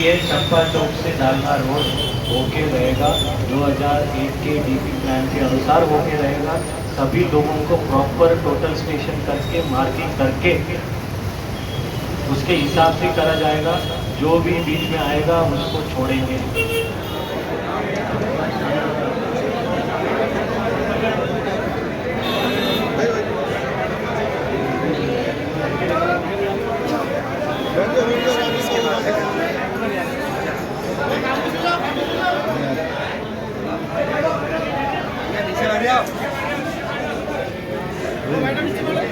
ये चंपा चौक से जालना रोड होके रहेगा, 2001 के डीपी प्लान के अनुसार होके रहेगा। सभी लोगों को प्रॉपर टोटल स्टेशन करके मार्किंग करके उसके हिसाब से करा जाएगा। जो भी बीच में आएगा उसको छोड़ेंगे।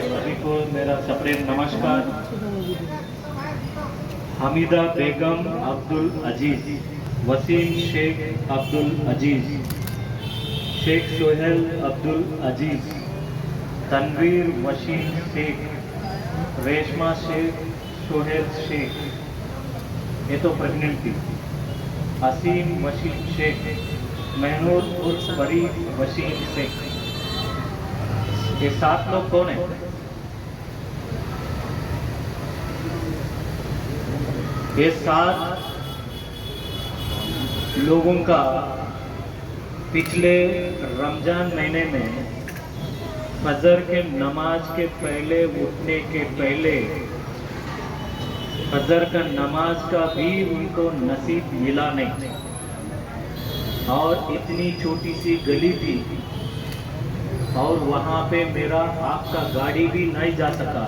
सभी को मेरा सेपरेट नमस्कार। हमीदा बेगम अब्दुल अजीज, वसीम शेख अब्दुल अजीज, शेख सोहेल अब्दुल अजीज, तनवीर वशीम शेख, रेशमा शेख, सोहेल शेख, ये तो प्रेगनेंट थी। असीम वशीम शेख, महमूद उर्फ फरीद वशीम शेख। ये 7 लोग कौन है? ये 7 लोगों का पिछले रमजान महीने में फजर के नमाज के पहले उठने के पहले फजर का नमाज का भी उनको नसीब मिला नहीं। और इतनी छोटी सी गली थी और वहाँ पे मेरा आपका गाड़ी भी नहीं जा सका।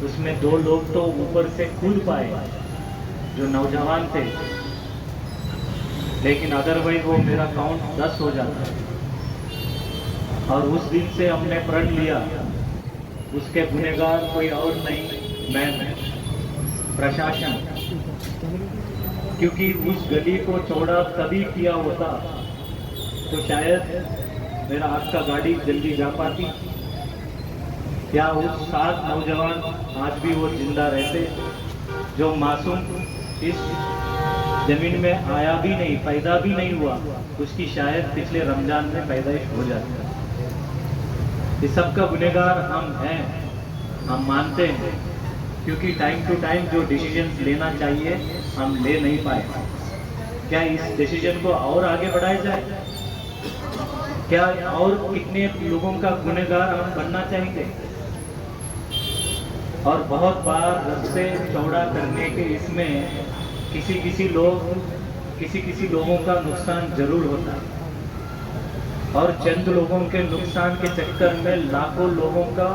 उसमें 2 लोग तो ऊपर से कूद पाए जो नौजवान थे, लेकिन अदरवाइज वो मेरा काउंट 10 हो जाता। और उस दिन से हमने प्रण लिया, उसके गुनहगार कोई और नहीं, मैं प्रशासन। क्योंकि उस गली को चौड़ा तभी किया होता तो शायद मेरा आपका गाड़ी जल्दी जा पाती, या उस 7 नौजवान आज भी वो जिंदा रहते जो मासूम इस जमीन में आया भी नहीं, पैदा भी नहीं हुआ, उसकी शायद पिछले रमजान में पैदाइश हो जाती। इस सब का गुनहगार हम हैं, हम मानते हैं। क्योंकि टाइम टू टाइम जो डिसीजन लेना चाहिए हम ले नहीं पाए। क्या इस डिसीजन को और आगे बढ़ाया जाए? क्या और कितने लोगों का गुनहगार हम बनना चाहेंगे? और बहुत बार रास्ते चौड़ा करने के इसमें किसी लोगों का नुकसान जरूर होता है। और चंद लोगों के नुकसान के चक्कर में लाखों लोगों का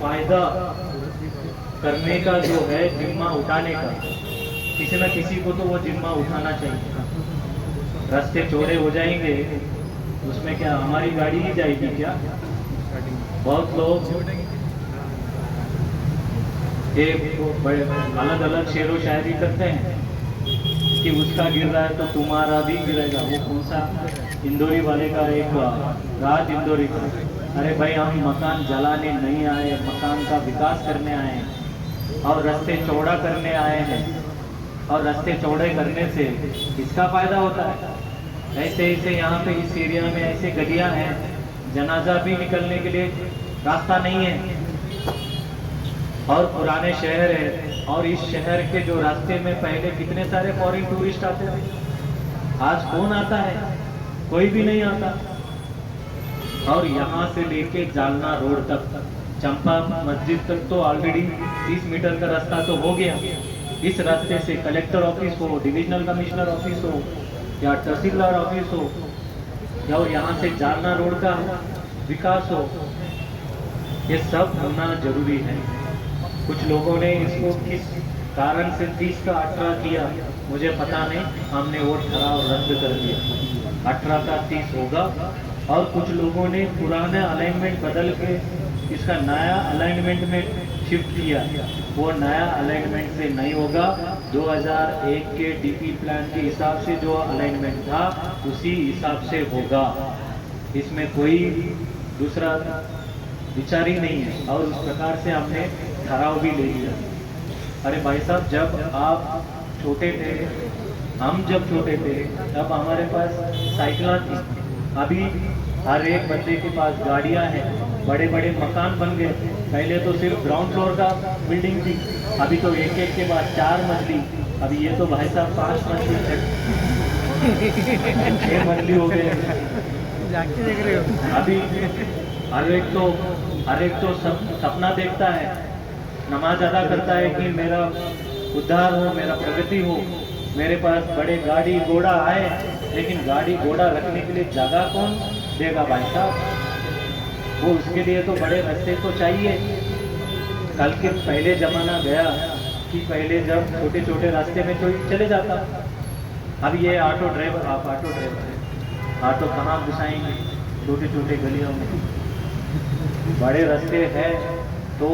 फायदा करने का जो है जिम्मा उठाने का, किसी न किसी को तो वो जिम्मा उठाना चाहिए। रास्ते चौड़े हो जाएंगे, उसमें क्या हमारी गाड़ी ही जाएगी क्या? बहुत लोग ये अलग अलग शेरो शायरी करते हैं कि उसका गिर रहा है तो तुम्हारा भी गिरेगा। वो कौन सा इंदौरी वाले का एक रात इंदौरी का। अरे भाई, हम मकान जलाने नहीं आए, मकान का विकास करने आए हैं और रास्ते चौड़ा करने आए हैं। और रास्ते चौड़े करने से किसका फायदा होता है? ऐसे यहाँ पे इस एरिया में ऐसे गलियां हैं, जनाजा भी निकलने के लिए रास्ता नहीं है। और पुराने शहर है, और इस शहर के जो रास्ते में पहले कितने सारे फॉरेन टूरिस्ट आते थे, आज कौन आता है? कोई भी नहीं आता। और यहाँ से लेके जालना रोड तक, चंपा मस्जिद तक तो ऑलरेडी 30 मीटर का रास्ता तो हो गया। इस रास्ते से कलेक्टर ऑफिस हो, डिविजनल कमिश्नर ऑफिस हो या तहसीलदार ऑफिस हो, या और यहाँ से जालना रोड का विकास हो, ये सब होना जरूरी है। कुछ लोगों ने इसको किस कारण से 30 का 18 किया मुझे पता नहीं, हमने वो ठहराव रद्द कर दिया। 18 का 30 होगा। और कुछ लोगों ने पुराना अलाइनमेंट बदल के इसका नया अलाइनमेंट में शिफ्ट किया, वो नया अलाइनमेंट से नहीं होगा। 2001 के डीपी प्लान के हिसाब से जो अलाइनमेंट था उसी हिसाब से होगा। इसमें कोई दूसरा विचार ही नहीं है। और उस प्रकार से हमने ठहराव भी ले लिया। अरे भाई साहब, जब आप छोटे थे, हम जब छोटे थे तब हमारे पास साइकिल थी। अभी हर एक बच्चे के पास गाड़ियां हैं, बड़े बड़े मकान बन गए। पहले तो सिर्फ ग्राउंड फ्लोर का बिल्डिंग थी, अभी तो एक एक के बाद 4 मंजिली, अभी ये तो भाई साहब 5 मंजिली 6 मंजिली हो गए। जाके देख रहे हो अभी हर एक तो सपना देखता है, नमाज अदा करता है कि मेरा उद्धार हो, मेरा प्रगति हो, मेरे पास बड़े गाड़ी घोड़ा आए, लेकिन गाड़ी घोड़ा रखने के लिए जगह कौन देगा भाई साहब? वो उसके लिए तो बड़े रास्ते तो चाहिए। कल के पहले जमाना गया कि पहले जब छोटे छोटे रास्ते में कोई चले जाता, अब ये ऑटो ड्राइवर, आप ऑटो ड्राइवर हैं, ऑटो कहाँ घुसाएंगे छोटे छोटे गलियों में? बड़े रास्ते हैं तो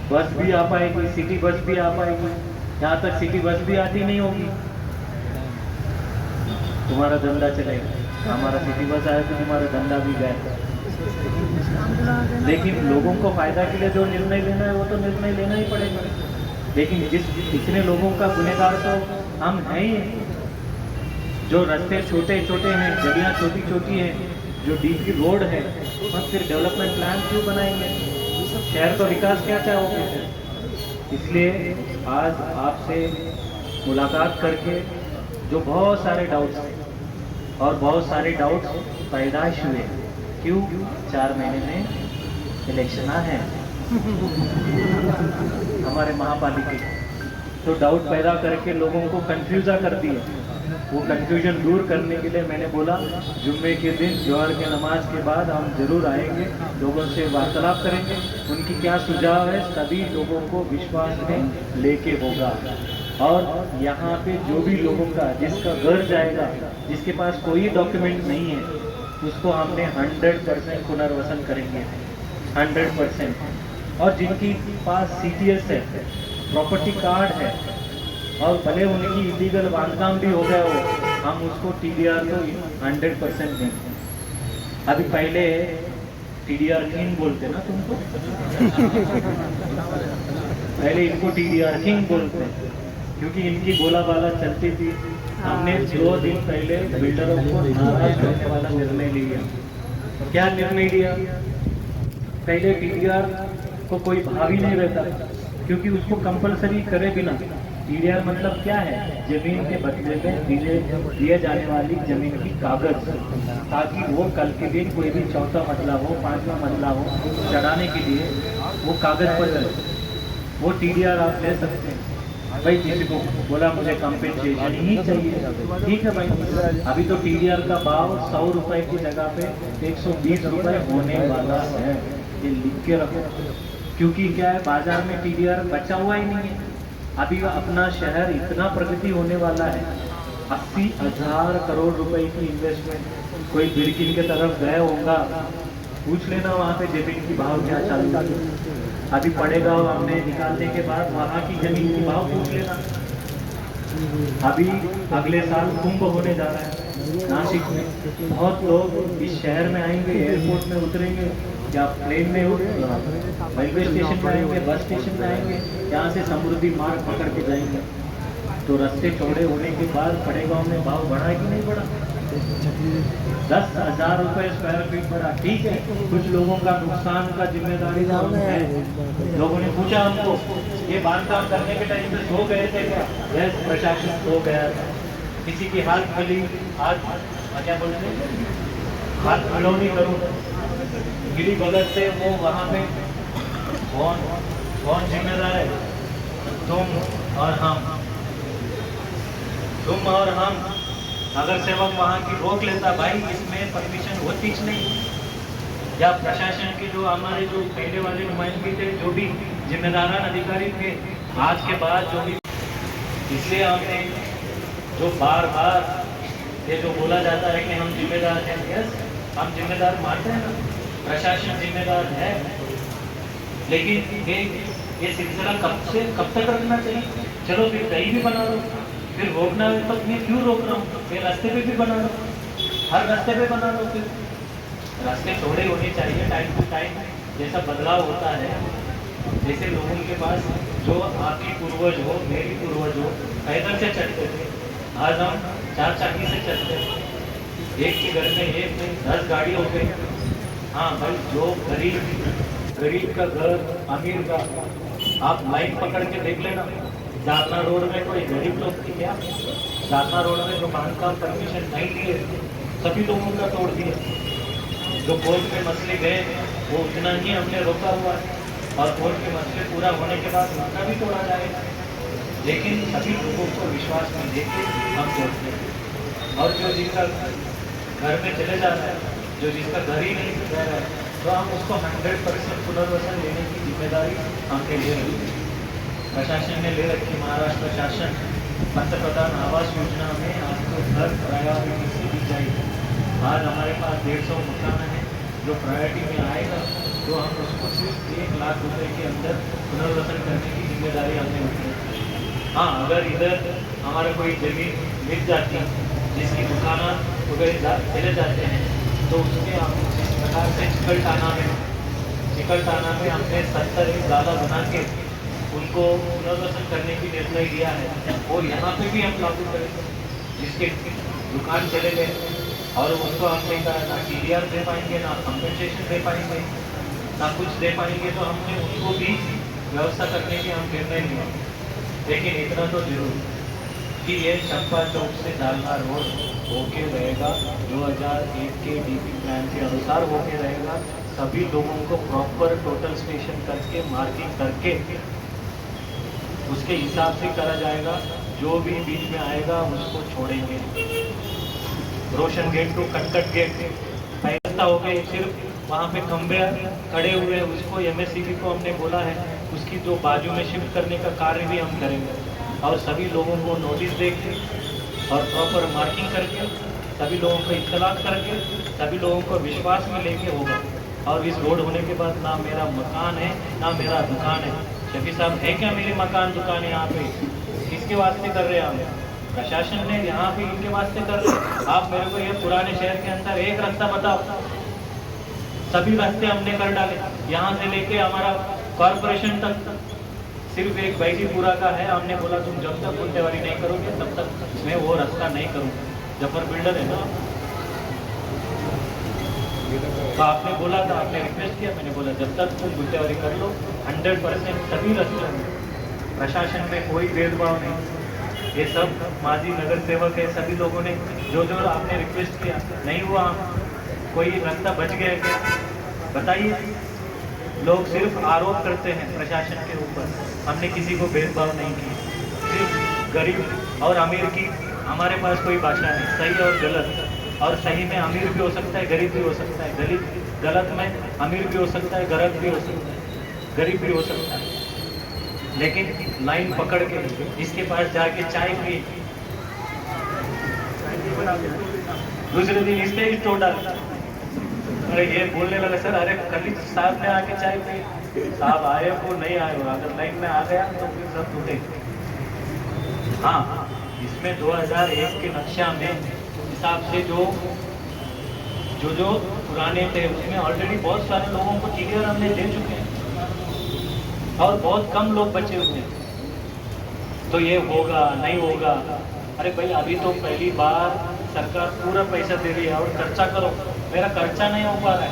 बस भी आ पाएगी, सिटी बस भी आ पाएगी, यहाँ तक सिटी बस भी आती नहीं होगी, तुम्हारा धंधा चलेगा। हमारा सिटी बस आया तो तुम्हारा धंधा भी गया। लेकिन लोगों को फायदा के लिए जो निर्णय लेना है वो तो निर्णय लेना ही पड़ेगा। लेकिन इतने लोगों का गुनहगार तो हम हैं ही। जो रास्ते छोटे छोटे हैं, गलियां छोटी छोटी हैं, जो डीपी रोड है, और फिर डेवलपमेंट प्लान क्यों बनाएंगे? शहर का विकास क्या चाहोगे? इसलिए आज आपसे मुलाकात करके जो बहुत सारे डाउट्स हैं और बहुत सारे डाउट्स पैदाइश हुए, क्यों 4 महीने में इलेक्शन है हमारे महापालिका, तो डाउट पैदा करके लोगों को कंफ्यूजा कर दिया। वो कंफ्यूजन दूर करने के लिए मैंने बोला जुम्मे के दिन जोहर के नमाज के बाद हम जरूर आएंगे, लोगों से वार्तालाप करेंगे, उनकी क्या सुझाव है सभी लोगों को विश्वास में लेके होगा। और यहाँ पे जो भी लोगों का जिसका घर जाएगा, जिसके पास कोई डॉक्यूमेंट नहीं है, उसको हमने 100% पुनर्वसन करेंगे, 100%। और जिनकी पास CTS है, प्रॉपर्टी कार्ड है, और भले उनकी इलीगल बांधकाम भी हो गया हो, हम उसको TDR को 100% देंगे। अभी पहले TDR किंग बोलते ना तुमको पहले इनको TDR किंग बोलते, क्योंकि इनकी बोला बाला चलती थी। हमने 2 दिन पहले बिल्डरों को नाराज करने वाला निर्णय लिया। क्या निर्णय लिया? पहले TDR को कोई भाव ही नहीं रहता, क्योंकि उसको कंपलसरी करे बिना। TDR मतलब क्या है? जमीन के बदले में दिए जाने वाली जमीन की कागज, ताकि वो कल के दिन कोई भी चौथा मसला हो, 5वां मसला हो, चढ़ाने के लिए वो कागज पर चले। वो TDR आप ले सकते हैं। भाई किसी को बोला मुझे कंपेंसेशन ही चाहिए, ठीक है भाई, अभी तो TDR का भाव 100 रुपए की जगह पे 120 रुपए होने वाला है, ये लिख के रखो। क्योंकि क्या है, बाजार में TDR बचा हुआ ही नहीं है। अभी अपना शहर इतना प्रगति होने वाला है, 80,000 करोड़ रुपए की इन्वेस्टमेंट। कोई बिरकिन के तरफ गए होगा, पूछ लेना वहाँ पे जमीन की भाव क्या चालू है। अभी पड़ेगा हमने निकालने के बाद वहाँ की जमीन की भाव पूछ लेना। अभी अगले साल कुंभ होने जा रहा है नासिक में, बहुत लोग इस शहर में आएंगे, एयरपोर्ट में उतरेंगे या प्लेन में रेलवे स्टेशन में आएंगे, बस स्टेशन में आएंगे, यहाँ से समृद्धि मार्ग पकड़ के जाएंगे। तो रास्ते चौड़े होने के बाद पड़ेगांव में भाव बढ़ा कि नहीं बढ़ा? 10,000 रुपए स्क्वायर फीट बढ़ा, ठीक है। कुछ लोगों का नुकसान का जिम्मेदारी तो है। लोगों ने पूछा हमको, ये बांधकाम करने के टाइम पे सो गए थे क्या? यस, प्रशासन सो गया था। किसी की हाथ खुली, हाथ क्या बोलते हैं, हाथ खिलौनी करूँ गिरी बगल से, वो वहाँ पे कौन जिम्मेदार है? तुम और हम। अगर सेवक वहाँ की रोक लेता, भाई इसमें परमिशन होती ही नहीं, या प्रशासन के जो हमारे जो पहले वाले नुमाइंदगी थे, जो भी जिम्मेदार अधिकारी थे, आज के बाद जो भी, इसलिए हमने जो बार ये जो बोला जाता है कि हम जिम्मेदार हैं, यस हम जिम्मेदार मानते हैं ना, प्रशासन जिम्मेदार है, लेकिन ये सिलसिला कब तक रखना चाहिए? चलो फिर कहीं भी बना लो, फिर रोकना है तो मैं क्यों रोक रहा हूँ? फिर रास्ते पे भी बना लो, हर रास्ते पे बना लो। फिर रास्ते चौड़े होने चाहिए, टाइम टू टाइम जैसा बदलाव होता है। जैसे लोगों के पास जो आपकी पूर्वज हो, मेरी पूर्वज हो, पैदल से चलते थे, आज हम 4 चाकी से चलते हैं। एक के घर में 10 गाड़ी हो गई। हाँ भाई, जो गरीब गरीब का घर, अमीर का, आप लाइन पकड़ के देख लेना। जालना रोड में कोई गरीब लोग थे क्या? जालना रोड में जो बांधकाम परमिशन नहीं लिए सभी लोगों का तोड़ दिया। जो कोर्ट में मसले गए वो उतना ही हमने रोका हुआ है, और कोर्ट के मसले पूरा होने के बाद उनका भी तोड़ा जाएगा। लेकिन सभी लोगों को विश्वास में लेके हम तोड़ते हैं। और जो जिसका घर में चले जा रहा है, जो जिसका घर ही नहीं रह रहा है, तो हम उसको 100% पुनर्वसन लेने की जिम्मेदारी हमने ले रखी है। प्रशासन ने ले रखी। महाराष्ट्र शासन पंतप्रधान आवास योजना में आपको घर प्रायोरिटी से दी जाएगी। आज हमारे पास 150 मकान है जो प्रायोरिटी में आएगा, तो हम उसको सिर्फ 1 लाख रुपए के अंदर पुनर्वसन करने की जिम्मेदारी हमने उठाई है। हाँ, अगर इधर हमारा कोई जमीन मिल जाती जिसकी दुकान वगैरह चले जाते हैं, तो उसमें हम इस प्रकार से चिकलटाना में हमने 70 ज़्यादा बना के उनको पुनर्वसन करने की निर्णय लिया है। और यहाँ पे भी हम लागू करेंगे। जिसके दुकान चले गए और उसको हमने कहा ना TDR दे पाएंगे, ना कंपनसेशन दे पाएंगे, ना कुछ दे पाएंगे, तो हमने उनको भी व्यवस्था करने की हम निर्णय लिया। लेकिन इतना तो जरूर कि ये चंपा चौक से जालना रोड होके रहेगा, 2001 के DP प्लान के अनुसार होके रहेगा। सभी लोगों को प्रॉपर टोटल स्टेशन करके मार्किंग करके उसके हिसाब से करा जाएगा। जो भी बीच में आएगा उसको छोड़ेंगे। रोशन गेट टू कटकट गेट रास्ता हो गए, सिर्फ वहाँ पे खंबे खड़े हुए हैं, उसको MSCB को हमने बोला है उसकी जो बाजू में शिफ्ट करने का कार्य भी हम करेंगे। और सभी लोगों को नोटिस देके और प्रॉपर मार्किंग करके सभी लोगों को इत्तलात करके सभी लोगों को विश्वास में लेके होगा। और इस रोड होने के बाद ना मेरा मकान है ना मेरा दुकान है। शफी साहब है क्या मेरी मकान दुकान है यहाँ पे? किसके वास्ते कर रहे हैं हम? प्रशासन ने यहाँ पे इनके वास्ते कर रहे हैं। आप मेरे को ये पुराने शहर के अंदर एक रास्ता बताओ। सभी रास्ते हमने कर डाले, यहाँ से लेके हमारा कॉर्पोरेशन तक सिर्फ एक बैजीपुरा का है। हमने बोला तुम जब तक गुत्तेवारी नहीं करोगे तब तक मैं वो रास्ता नहीं करूँगा। जफर बिल्डर है ना, तो आपने बोला था, आपने रिक्वेस्ट किया, मैंने बोला जब तक तुम गुत्तेवारी कर लो 100% सभी रास्ते में। प्रशासन में कोई भेदभाव नहीं। ये सब माजी नगर सेवक है, सभी लोगों ने जो आपने रिक्वेस्ट किया नहीं हुआ। कोई रास्ता बच गया क्या? बताइए। लोग सिर्फ आरोप करते हैं प्रशासन के ऊपर। हमने किसी को भेदभाव नहीं किया। सिर्फ गरीब और अमीर की हमारे पास कोई भाषा नहीं। सही और गलत, और सही में अमीर भी हो सकता है, गरीब भी हो सकता है। गलत में अमीर भी हो सकता है, गलत भी हो सकता है, गरीब भी हो सकता है। लेकिन लाइन पकड़ के इसके पास जाके चाय पी, दूसरे दिन इसके ही तोड़ डाल। अरे ये बोलने लगा सर, अरे कल साहब ने आके चाय पी, साहब आए वो नहीं आए हो, अगर लाइन में आ गया तो फिर सब टूटे। हाँ, इसमें 2001 के नक्शा में हिसाब से जो पुराने थे उसमें ऑलरेडी बहुत सारे लोगों को TDR हमने दे चुके हैं और बहुत कम लोग बचे हुए हैं। तो ये होगा नहीं होगा? अरे भाई अभी तो पहली बार सरकार पूरा पैसा दे रही है और खर्चा करो। मेरा खर्चा नहीं हो पा रहा है।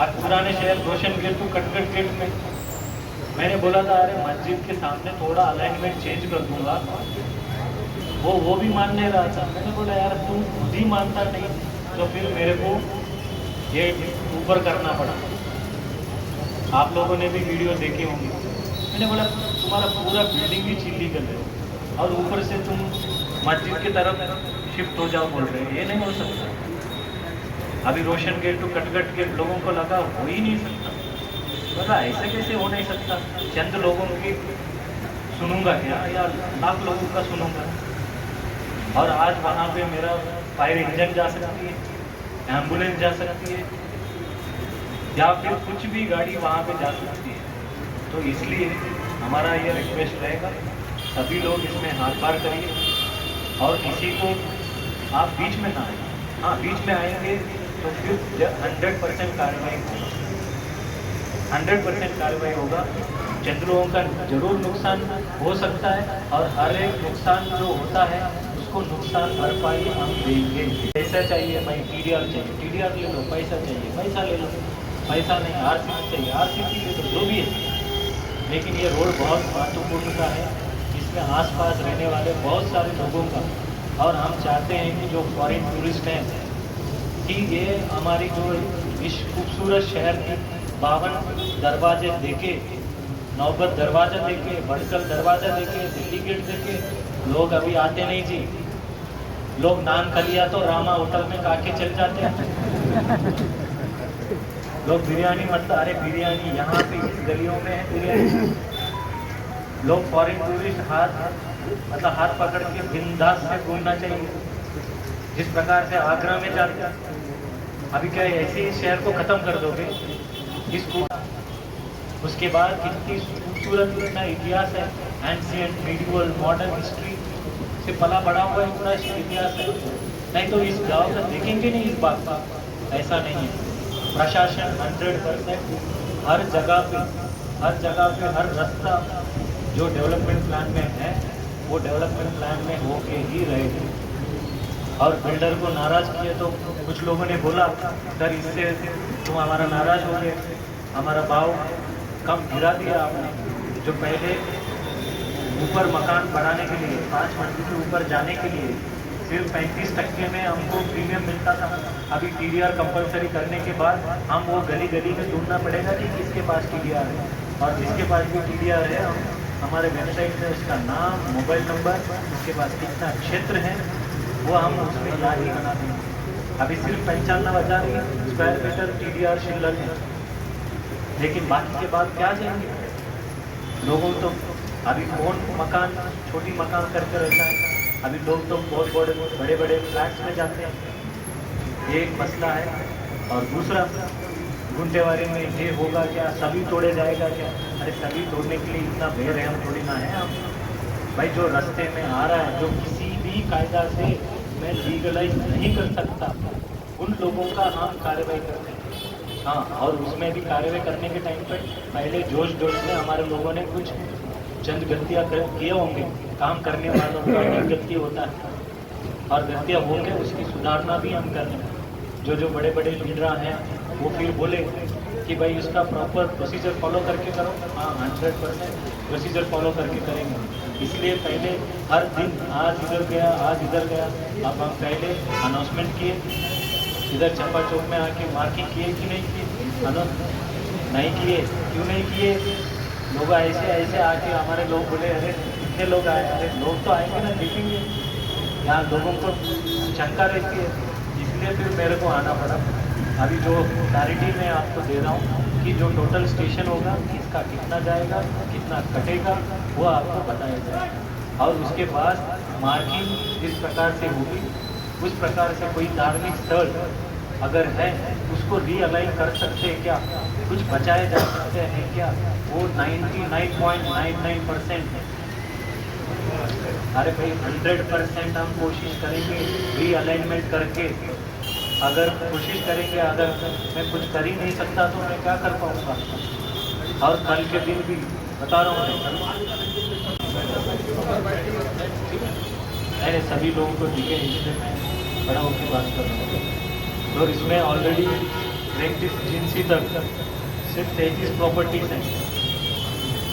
आज पुराने शहर रोशन गेट टू कटकट गेट में मैंने बोला था अरे मस्जिद के सामने थोड़ा अलाइनमेंट चेंज कर दूंगा, वो भी मान नहीं रहा था। मैंने बोला यार तू खुद ही मानता नहीं तो फिर मेरे को ये ऊपर करना पड़ा। आप लोगों ने भी वीडियो देखे होंगे। मैंने बोला तुम्हारा पूरा बिल्डिंग ही इलीगल है और ऊपर से तुम मस्जिद की तरफ शिफ्ट हो जाओ बोल रहे हैं, ये नहीं हो सकता। अभी रोशन गेट टू कटकट गेट लोगों को लगा हो ही नहीं सकता। बोला ऐसे कैसे हो नहीं सकता? चंद लोगों की सुनूंगा क्या या लाख लोगों का सुनूंगा? और आज वहाँ पे मेरा फायर इंजन जा सकती है, एम्बुलेंस जा सकती है, या फिर कुछ भी गाड़ी वहाँ पे जा सकती है। तो इसलिए हमारा ये रिक्वेस्ट रहेगा सभी लोग इसमें हाथ पार करिए और किसी को आप बीच में ना आए। हाँ, बीच में आएंगे तो फिर 100% कार्रवाई होगा, 100% कार्रवाई होगा। चंद लोगों का जरूर नुकसान हो सकता है और हर एक नुकसान जो होता है उसको नुकसान भरपाई हम देंगे। पैसा चाहिए भाई, TDR चाहिए, TDR ले लो, पैसा चाहिए, पैसा ले लो। पैसा नहीं, आरसीसी चाहिए, आरसीसी ले तो जो भी है, लेकिन ये रोड बहुत महत्वपूर्ण का है। इसमें आसपास रहने वाले बहुत सारे लोगों का, और हम चाहते हैं कि जो फॉरेन टूरिस्ट हैं कि ये हमारी जो इस खूबसूरत शहर की 52 दरवाजे देखे, नौबत दरवाज़ा देखे, भटकल दरवाज़ा देखे, दिल्ली गेट देखे, लोग अभी आते नहीं जी। लोग नान खलिया तो रामा होटल में काके चल जाते हैं। लोग बिरयानी मतलब अरे बिरयानी यहाँ पे इस गलियों में है बिरयानी। लोग फॉरेन टूरिस्ट हाथ पकड़ के बिंदास से घूमना चाहिए, जिस प्रकार से आगरा में जाते हैं। अभी क्या ऐसे ही शहर को ख़त्म कर दोगे इसको? उसके बाद कितनी खूबसूरत इतना इतिहास है, एंशिएंट, मीडिवल, मॉडर्न हिस्ट्री से पला बड़ा हुआ इतना इतिहास है। नहीं तो इस गांव का देखेंगे नहीं इस बात का, ऐसा नहीं है। प्रशासन 100% हर जगह पे हर रास्ता जो डेवलपमेंट प्लान में है वो डेवलपमेंट प्लान में होके ही रहेगा। और बिल्डर को नाराज़ किए तो कुछ लोगों ने बोला सर इससे तुम हमारा नाराज़ हो गए, हमारा भाव कम गिरा दिया आपने। जो पहले ऊपर मकान बढ़ाने के लिए 5 मंजिल से ऊपर जाने के लिए सिर्फ 35% में हमको प्रीमियम मिलता था, अभी TDR कंपलसरी करने के बाद हम वो गली गली में ढूंढना पड़ेगा कि किसके पास TDR है, और जिसके पास भी TDR है हम हमारे वेबसाइट में उसका नाम, मोबाइल नंबर, उसके पास कितना क्षेत्र है वो हम उसमें याद ही बना देंगे। अभी सिर्फ 95,000 स्क्वायर मीटर TDR शिल्लक है, लेकिन बाकी के बाद क्या जाएंगे लोगों? तो अभी कौन मकान छोटी मकान करके रहता है? अभी लोग तो बहुत बड़े बड़े फ्लैट्स में जाते हैं। ये एक मसला है। और दूसरा, गुंडेवारी में ये होगा क्या, सभी तोड़े जाएगा क्या? अरे सभी तोड़ने के लिए इतना बेरहम थोड़ी ना है हम। भाई जो रास्ते में आ रहा है, जो किसी भी कायदा से मैं लीगलाइज नहीं कर सकता, उन लोगों का हम कार्रवाई करते हैं। हाँ, और उसमें भी कार्रवाई करने के टाइम पर पहले जोश में हमारे लोगों ने कुछ चंद गलतियाँ किए होंगे, काम करने वालों का एक गलती होता है, और गलतियाँ होंगे उसकी सुधारना भी हम कर रहे हैं। जो बड़े बड़े लीडर हैं वो फिर बोले कि भाई उसका प्रॉपर प्रोसीजर फॉलो करके करो। हाँ, 100% प्रोसीजर फॉलो करके करेंगे। इसलिए पहले हर दिन आज इधर गया, आज इधर गया। अब हम पहले अनाउंसमेंट किए, इधर चंपा चौक में आके मार्किंग किए कि नहीं किए? नहीं किए। क्यों नहीं किए? लोग ऐसे आके हमारे लोग बोले अरे कितने लोग आए? अरे लोग तो आएंगे ना, देखेंगे। यहाँ लोगों को शंका रहती है, इसलिए फिर मेरे को आना पड़ा। अभी जो क्लैरिटी मैं आपको दे रहा हूँ कि जो टोटल स्टेशन होगा इसका कितना जाएगा, कितना कटेगा, वो आपको बताया जाएगा। और उसके बाद मार्किंग जिस प्रकार से होगी उस प्रकार से कोई धार्मिक स्थल अगर है उसको रीअलाइन कर सकते हैं क्या, कुछ बचाए जा सकते हैं क्या? वो 99.99% है। अरे भाई 100% हम कोशिश करेंगे रीअलाइनमेंट करके। अगर कोशिश करेंगे, अगर मैं कुछ कर ही नहीं सकता तो मैं क्या कर पाऊँगा? और कल के दिन भी बता रहा हूँ मैंने सभी लोगों को दिखे, इसलिए मैं बड़ा होकर बात कर रहा हूँ। और इसमें ऑलरेडी 33 एजेंसी तक सिर्फ 33 प्रॉपर्टीज़ हैं।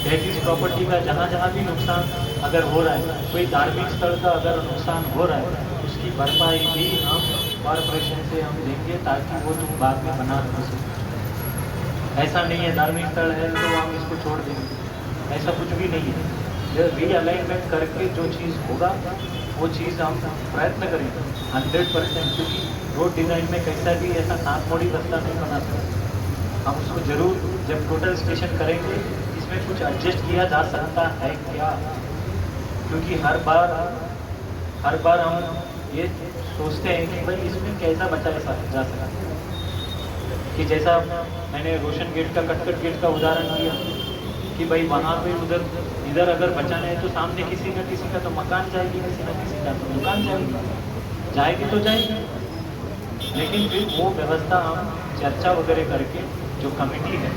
33 प्रॉपर्टी का जहाँ भी नुकसान अगर हो रहा है, कोई धार्मिक स्थल का अगर नुकसान हो रहा है, उसकी भरपाई भी हम कॉरपोरेशन से हम देंगे ताकि वो तुम बाद में बना सको। ऐसा नहीं है धार्मिक स्थल है तो हम इसको छोड़ देंगे, ऐसा कुछ भी नहीं है। रीअलाइनमेंट करके जो चीज़ होगा वो चीज़ हम प्रयत्न करेंगे 100%, क्योंकि रोड डिज़ाइन में कैसा भी ऐसा नाक मोड़ी रास्ता नहीं बना सकते। हम उसको ज़रूर जब टोटल स्टेशन करेंगे इसमें कुछ एडजस्ट किया जा सकता है क्या, क्योंकि हर बार हम ये सोचते हैं कि भाई इसमें कैसा बचाया जा सकता है। कि जैसा मैंने रोशन गेट का कटकट गेट का उदाहरण दिया कि भाई वहाँ पे इधर अगर बचाना है तो सामने किसी का तो मकान जाएगी, किसी न किसी का तो दुकान जाएगी तो जाएगी। लेकिन फिर वो व्यवस्था हम चर्चा वगैरह करके जो कमेटी है,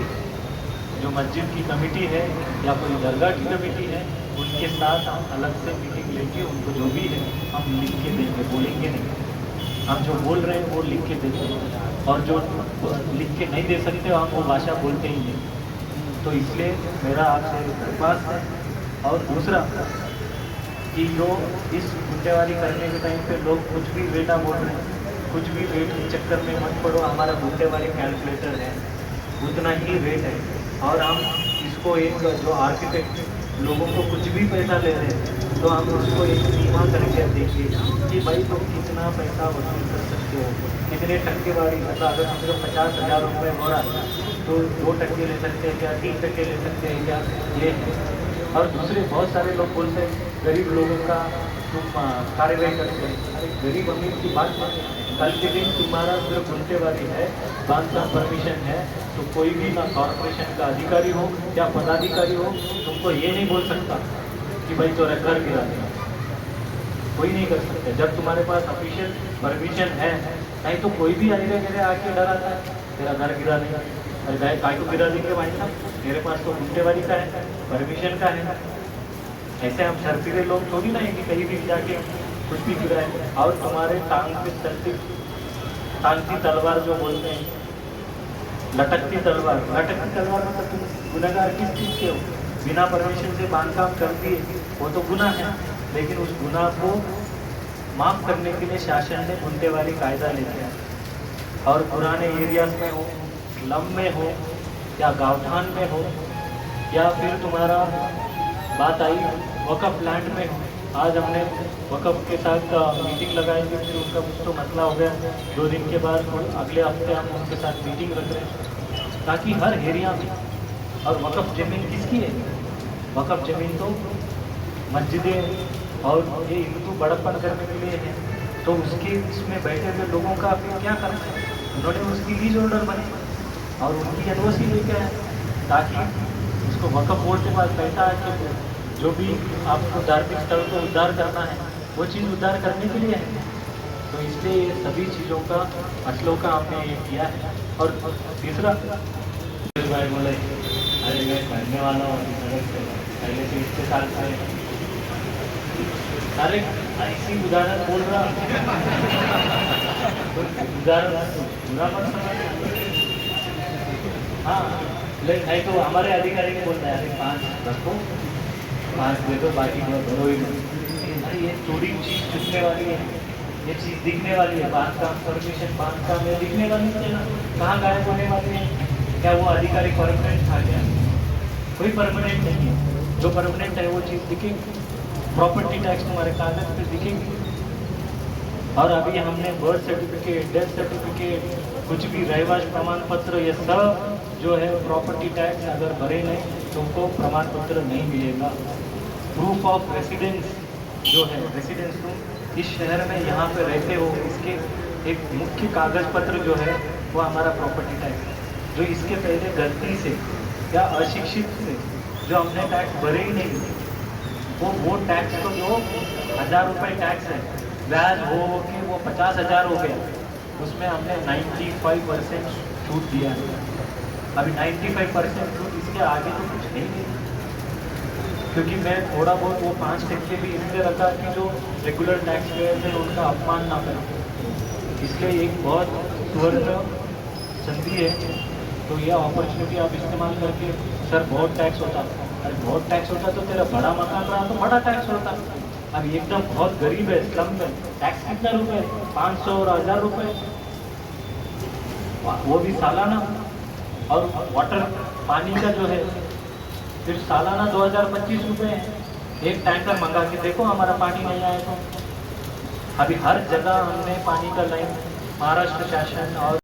जो मस्जिद की कमेटी है या कोई दरगाह की कमेटी है, उनके साथ हम अलग से मीटिंग लेके उनको जो भी है हम लिख के देंगे, बोलेंगे नहीं। हम जो बोल रहे हैं वो लिख के देंगे। और जो लिख के नहीं दे सकते हम वो भाषा बोलते ही नहीं। तो इसलिए मेरा आपसे दरख्वास्त है। और दूसरा कि जो इस गुंडेवारी करने के टाइम पे लोग कुछ भी बेटा बोल रहे हैं, कुछ भी रेट के चक्कर में मत पड़ो। हमारा गुंडेवारी कैलकुलेटर है, उतना ही रेट है। और हम इसको एक जो आर्किटेक्ट लोगों को कुछ भी पैसा ले रहे हैं तो हम उसको एक सीमा करके देखिए कि भाई तुम कितना पैसा वसूल कर सकते हो, कितने टक्केवारी। मतलब अगर तुमको 50,000 रुपये हो रहा है तो 2% ले सकते हैं क्या, 3% ले सकते हैं क्या, ये है। और दूसरे बहुत सारे लोग बोलते हैं गरीब लोगों का तुम कार्यवाही करते हैं। अरे गरीब अमीर की बात नहीं, कल के दिन तुम्हारा जो गुंटेवारी है, बांधकाम परमिशन है, तो कोई भी ना कॉर्पोरेशन का अधिकारी हो या पदाधिकारी हो तुमको ये नहीं बोल सकता कि भाई तो घर गिरा देगा, कोई नहीं कर सकता। जब तुम्हारे पास ऑफिशियल परमिशन है, नहीं तो कोई भी आगे आके डराता है तेरा घर गिरा देगा। अरे भाई काय को गिरा देंगे भाई साहब, मेरे पास तो गुंटेवारी का है, परमिशन का है। ऐसे हम शर्फीले लोग थोड़ी ना है कि कहीं भी जाके कुछ भी गिराए। और तुम्हारे टांग पे चलती टांगती तलवार जो बोलते हैं, लटकती तलवार मतलब तुम गुनहगार किस चीज़ के हो? बिना परमिशन से बांधकाम कर दिए वो तो गुनाह है, लेकिन उस गुनाह को माफ़ करने के लिए शासन ने गुंटेवारी कायदा लेके आया। और पुराने एरियाज में हो, स्लम में हो या गाँवठान में हो, या फिर तुम्हारा बात आई वक़फ़ लैंड में हो। आज हमने वक़फ़ के साथ मीटिंग लगाई थी, फिर उनका कुछ तो मसला हो गया। 2 दिन के बाद अगले हफ्ते हम उनके साथ मीटिंग रख रहे हैं ताकि हर एरिया में। और वक़फ़ ज़मीन किसकी है? वक़फ़ ज़मीन तो मस्जिदें और ये हिंदू बड़प्पन करने के लिए है। तो उसके इसमें बैठे हुए लोगों का फिर क्या करना है? उन्होंने उसकी लीज ऑर्डर बने और उनकी एनओसी लेके आए ताकि उसको वक़फ़ बोर्ड के पास पैसा है कि जो भी आपको धार्मिक स्थल को उद्धार करना है वो चीज़ उद्धार करने के लिए है। तो इसलिए ये सभी चीज़ों का असलों का हमने ये किया है। और तीसरा भाई बोले अरे मैं पढ़ने वाला हूँ पहले से 21 साल से, अरे ऐसी उदाहरण बोल रहा उदाहरण बुरा मत समझ। हाँ नहीं तो हमारे अधिकारी को बोलता है अरे 5 रखो, 5 दे दो, बाकी भरो ही नहीं। अरे ये थोड़ी चीज़ छुटने वाली है, ये चीज़ दिखने वाली है। बांधकाम परमिशन बांधकाम में दिखने वाली है ना, कहाँ गायब होने वाली है? क्या वो अधिकारी परमानेंट था क्या? कोई परमानेंट नहीं है। जो परमानेंट है वो चीज़ दिखेगी, प्रॉपर्टी टैक्स तुम्हारे कागज पे दिखेगी। और अभी हमने बर्थ सर्टिफिकेट, डेथ सर्टिफिकेट, कुछ भी रहवास प्रमाण पत्र, ये सब जो है प्रॉपर्टी टैक्स अगर भरे नहीं तुमको प्रमाण पत्र नहीं मिलेगा। प्रूफ ऑफ रेसिडेंस जो है, रेसिडेंस तुम इस शहर में यहाँ पे रहते हो, इसके एक मुख्य कागज पत्र जो है वो हमारा प्रॉपर्टी टैक्स है। जो इसके पहले गलती से या अशिक्षित से जो हमने टैक्स भरे ही नहीं, वो टैक्स तो जो 1000 रुपये टैक्स है, ब्याज हो के वो 50,000 हो गया, उसमें हमने 95% छूट दिया है। अभी 95% छूट, इसके आगे तो कुछ नहीं है। क्योंकि मैं थोड़ा बहुत वो 5% भी इसलिए रखा कि जो रेगुलर टैक्स पेयर थे उनका अपमान ना करें, इसलिए एक बहुत सुवर्ण संधि है। तो यह अपॉर्चुनिटी आप इस्तेमाल करके, सर बहुत टैक्स होता, अरे बहुत टैक्स होता तो तेरा बड़ा मकान रहा तो बड़ा टैक्स होता। अब एकदम बहुत गरीब है, स्लम में, टैक्स कितना रुपये? 500 और 1000 रुपये, वो भी सालाना। और वाटर पानी का जो है फिर सालाना 2025 रुपये है। एक टैंकर मंगा के देखो हमारा पानी नहीं आए तो। अभी हर जगह हमने पानी का लाइन महाराष्ट्र शासन और